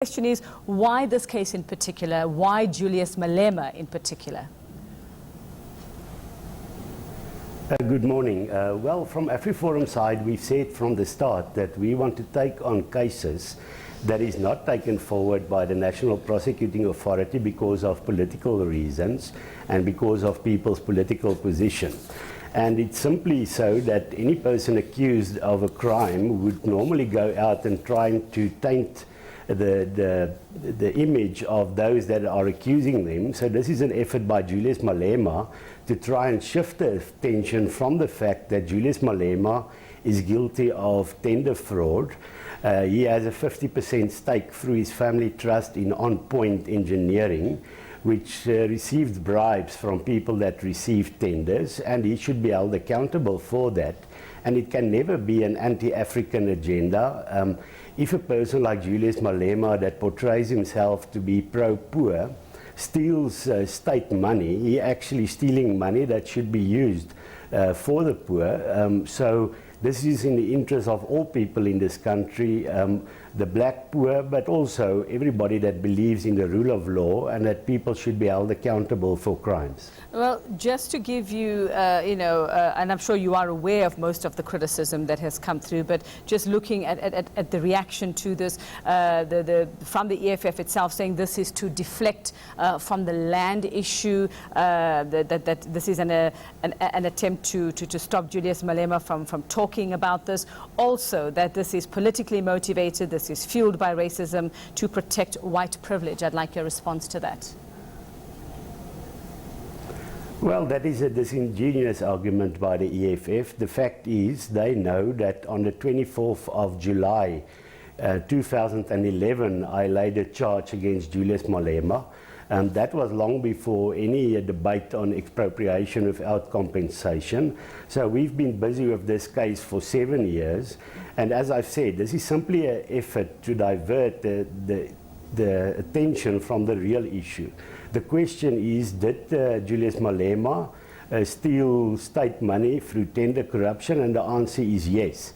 The question is, why this case in particular? Why Julius Malema in particular? Good morning. Well, from AfriForum side, we've said from the start that we want to take on cases that is not taken forward by the National Prosecuting Authority because of political reasons and because of people's political position. And it's simply so that any person accused of a crime would normally go out and try to taint the image of those that are accusing them. So this is an effort by Julius Malema to try and shift the attention from the fact that Julius Malema is guilty of tender fraud. He has a 50% stake through his family trust in On Point Engineering, which received bribes from people that received tenders, and he should be held accountable for that. And it can never be an anti-African agenda. If a person like Julius Malema that portrays himself to be pro-poor steals state money, he actually stealing money that should be used for the poor. So this is in the interest of all people in this country, the black poor, but also everybody that believes in the rule of law and that people should be held accountable for crimes. Well, just to give you, and I'm sure you are aware of most of the criticism that has come through, but just looking at the reaction to this, from the EFF itself saying this is to deflect from the land issue, that this is an attempt to stop Julius Malema from talking about this. Also, that this is politically motivated, this is fueled by racism to protect white privilege. I'd like your response to that. Well, that is a disingenuous argument by the EFF. The fact is they know that on the 24th of July 2011, I laid a charge against Julius Malema. That was long before any debate on expropriation without compensation. So we've been busy with this case for 7 years. And as I've said, this is simply an effort to divert the attention from the real issue. The question is, did Julius Malema steal state money through tender corruption? And the answer is yes.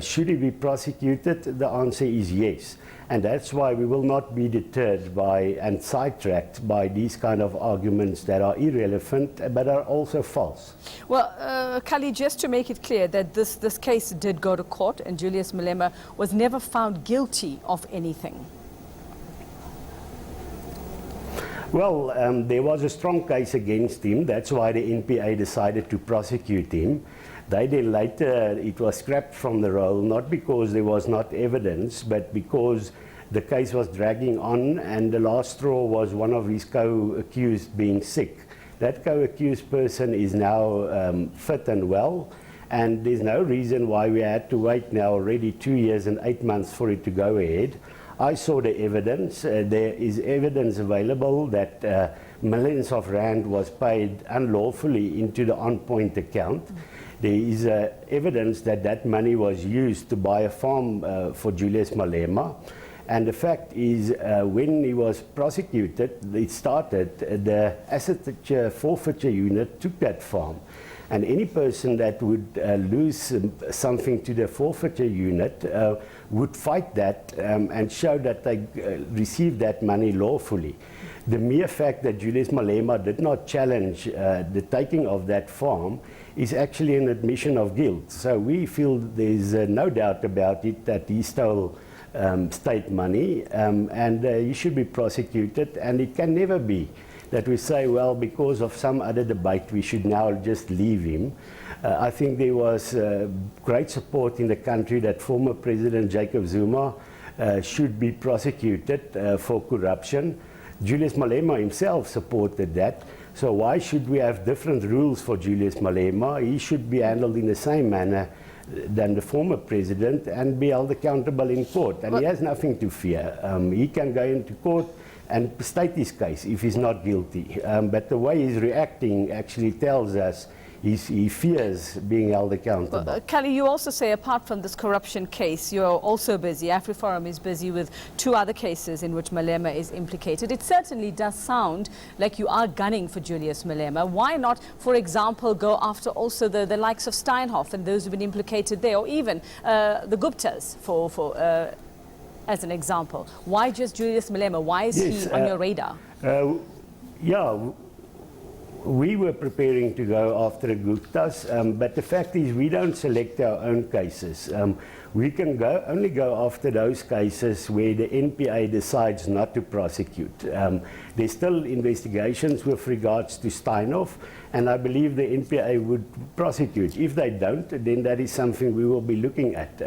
Should he be prosecuted? The answer is yes. And that's why we will not be deterred by and sidetracked by these kind of arguments that are irrelevant but are also false. Well, Kali, just to make it clear that this case did go to court and Julius Malema was never found guilty of anything. Well, there was a strong case against him. That's why the NPA decided to prosecute him. Then later it was scrapped from the roll, not because there was not evidence, but because the case was dragging on and the last straw was one of his co-accused being sick. That co-accused person is now fit and well, and there's no reason why we had to wait now already 2 years and 8 months for it to go ahead. I saw the evidence. There is evidence available that millions of rand was paid unlawfully into the On Point account. There is evidence that that money was used to buy a farm for Julius Malema. And the fact is, when he was prosecuted, it started, the asset forfeiture unit took that farm. And any person that would lose something to the forfeiture unit would fight that and show that they received that money lawfully. The mere fact that Julius Malema did not challenge the taking of that farm is actually an admission of guilt. So we feel there's no doubt about it that he stole state money and he should be prosecuted, and it can never be that we say, well, because of some other debate, we should now just leave him. I think there was great support in the country that former President Jacob Zuma should be prosecuted for corruption. Julius Malema himself supported that. So why should we have different rules for Julius Malema? He should be handled in the same manner than the former president and be held accountable in court. And he has nothing to fear. He can go into court and state his case if he's not guilty. But the way he's reacting actually tells us he fears being held accountable. Well, Kali, you also say apart from this corruption case, you're also busy, AfriForum is busy with 2 other cases in which Malema is implicated. It certainly does sound like you are gunning for Julius Malema. Why not, for example, go after also the likes of Steinhoff and those who've been implicated there, or even the Guptas as an example? Why just Julius Malema? Why is he on your radar? Yeah, we were preparing to go after the Guptas, but the fact is we don't select our own cases. We can only go after those cases where the NPA decides not to prosecute. There's still investigations with regards to Steinhoff, and I believe the NPA would prosecute. If they don't, then that is something we will be looking at.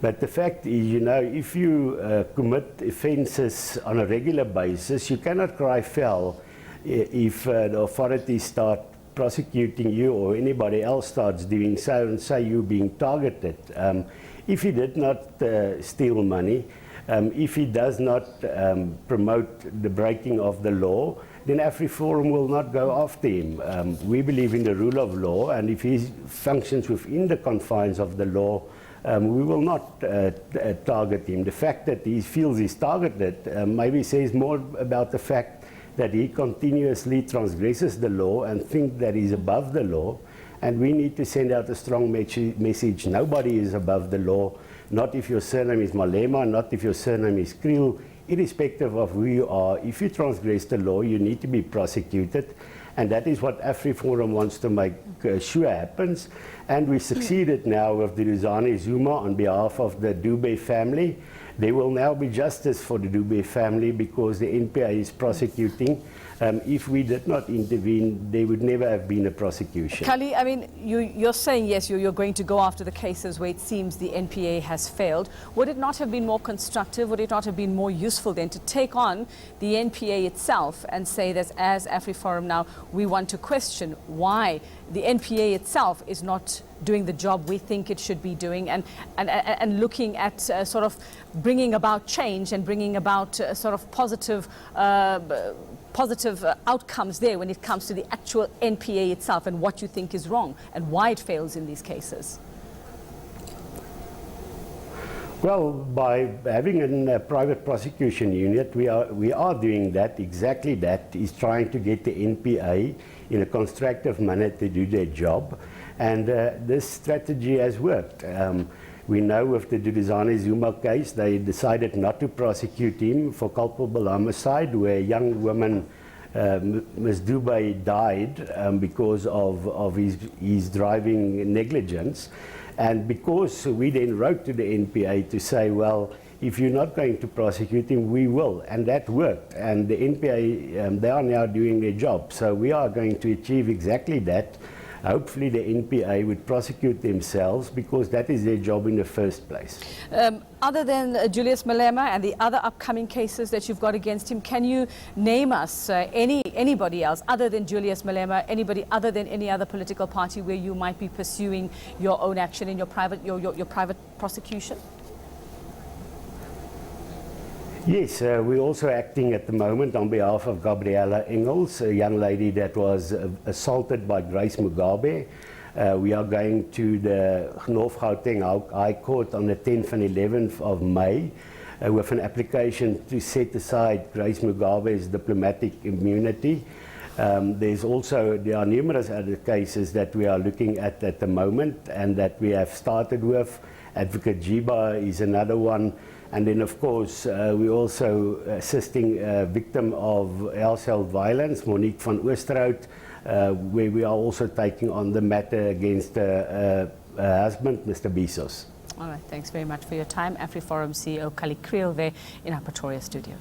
But the fact is, you know, if you commit offences on a regular basis, you cannot cry foul if the authorities start prosecuting you or anybody else starts doing so and say you're being targeted. If he did not steal money, if he does not promote the breaking of the law, then AfriForum will not go after him. We believe in the rule of law, and if he functions within the confines of the law, we will not target him. The fact that he feels he's targeted maybe says more about the fact that he continuously transgresses the law and thinks that he's above the law. And we need to send out a strong message. Nobody is above the law, not if your surname is Malema, not if your surname is Kriel, irrespective of who you are. If you transgress the law, you need to be prosecuted. And that is what AfriForum wants to make sure happens. And we succeeded now with the Duduzane Zuma on behalf of the Dube family. There will now be justice for the Dube family because the NPA is prosecuting. If we did not intervene, there would never have been a prosecution. Kali, I mean, you're saying, yes, you're going to go after the cases where it seems the NPA has failed. Would it not have been more constructive, would it not have been more useful then to take on the NPA itself and say that as AfriForum now, we want to question why the NPA itself is not doing the job we think it should be doing, and looking at sort of bringing about change and bringing about sort of positive outcomes there when it comes to the actual NPA itself and what you think is wrong and why it fails in these cases? Well, by having a private prosecution unit, we are doing that. Exactly that is trying to get the NPA in a constructive manner to do their job. And this strategy has worked. We know with the Duduzane Zuma case, they decided not to prosecute him for culpable homicide, where a young woman, Ms. Dube, died because of his driving negligence. And because we then wrote to the NPA to say, well, if you're not going to prosecute him, we will. And that worked. And the NPA, they are now doing their job. So we are going to achieve exactly that. Hopefully the NPA would prosecute themselves because that is their job in the first place. Other than Julius Malema and the other upcoming cases that you've got against him, can you name us anybody else other than Julius Malema, anybody other than any other political party where you might be pursuing your own action in your private prosecution? Yes, we're also acting at the moment on behalf of Gabriella Engels, a young lady that was assaulted by Grace Mugabe. We are going to the North Gauteng High Court on the 10th and 11th of May with an application to set aside Grace Mugabe's diplomatic immunity. There are numerous other cases that we are looking at the moment and that we have started with. Advocate Jiba is another one. And then, of course, we're also assisting a victim of household violence, Monique van Oosterhout, where we are also taking on the matter against her husband, Mr. Bezos. All right, thanks very much for your time. AfriForum CEO Kali Kriel there in our Pretoria studio.